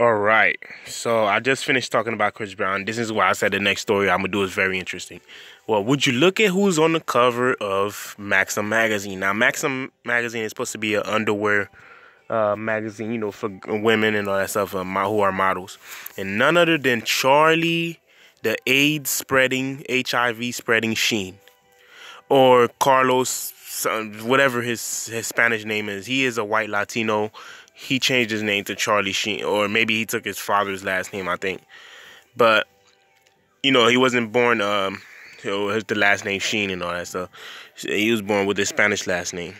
All right, so I just finished talking about Chris Brown. This is why I said the next story I'm gonna do is very interesting. Well, would you look at who's on the cover of Maxim magazine? Now, Maxim magazine is supposed to be an underwear magazine, you know, for women and all that stuff, who are models, and none other than Charlie, the AIDS spreading, HIV spreading Sheen, or Carlos, whatever his Spanish name is. He is a white Latino. He changed his name to Charlie Sheen, or maybe he took his father's last name, I think. But you know, he wasn't born. The last name Sheen and all that stuff. He was born with his Spanish last name.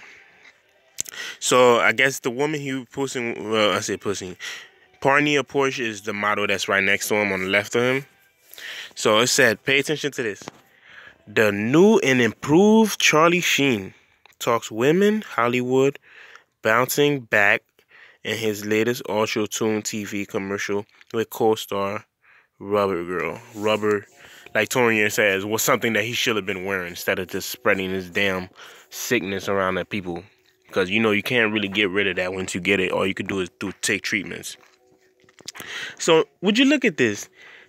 So I guess the woman he was pushing, well, I said pushing, Parnia Porsche is the model that's right next to him on the left of him. So it said, pay attention to this. The new and improved Charlie Sheen talks women, Hollywood, bouncing back in his latest Ultra-Tune TV commercial with co-star Rubber Girl. Rubber, like Torian says, was something that he should have been wearing instead of just spreading his damn sickness around the people. Because, you know, you can't really get rid of that once you get it. All you could do is take treatments. So, would you look at this?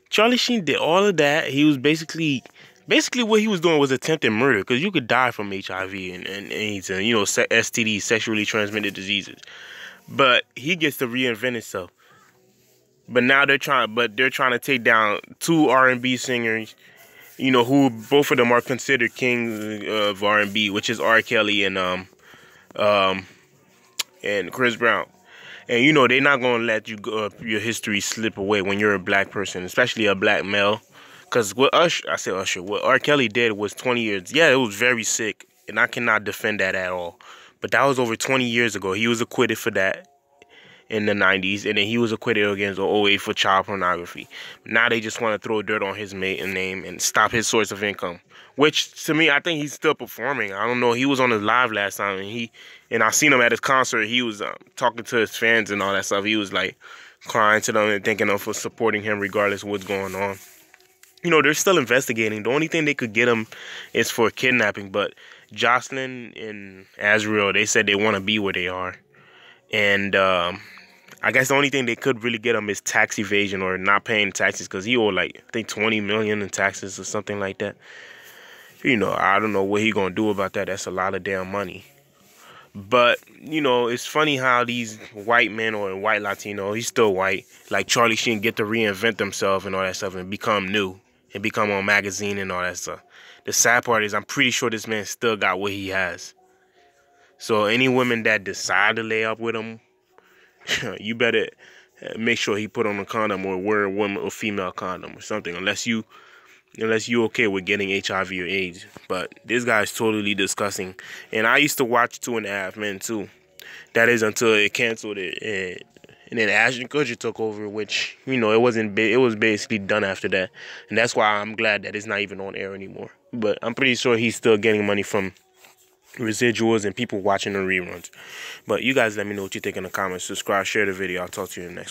Charlie Sheen did all of that. He was basically what he was doing was attempted murder, because you could die from HIV and AIDS and, you know, STDs, sexually transmitted diseases. But he gets to reinvent himself. But now they're trying to take down two R&B singers, you know, who both of them are considered kings of R&B, which is R. Kelly and Chris Brown. And you know, they're not gonna let your history slip away when you're a black person, especially a black male. Because what what R. Kelly did was 20 years. Yeah, it was very sick, and I cannot defend that at all. But that was over 20 years ago. He was acquitted for that in the 90s, and then he was acquitted against the 08 for child pornography. Now they just want to throw dirt on his maiden name and stop his source of income. Which, to me, I think he's still performing. I don't know. He was on his live last time, and I seen him at his concert. He was talking to his fans and all that stuff. He was like crying to them and thanking them for supporting him regardless of what's going on. You know, they're still investigating. The only thing they could get him is for kidnapping. But Jocelyn and Azriel, they said they want to be where they are. And I guess the only thing they could really get him is tax evasion or not paying taxes, because he owed like, I think, $20 million in taxes or something like that. You know, I don't know what he gonna do about that. That's a lot of damn money. But, you know, it's funny how these white men or white Latino, he's still white, like Charlie Sheen, get to reinvent themselves and all that stuff and become new and become on magazine and all that stuff. The sad part is I'm pretty sure this man still got what he has. So any women that decide to lay up with him, you better make sure he put on a condom or wear a woman or female condom or something, unless you okay with getting HIV or AIDS. But this guy is totally disgusting. And I used to watch 2.5 Men too. That is until it canceled it, and then Ashton Kutcher took over, which, you know, it was basically done after that. And that's why I'm glad that it's not even on air anymore. But I'm pretty sure he's still getting money from residuals and people watching the reruns. But you guys let me know what you think in the comments. Subscribe, share the video. I'll talk to you in the next one.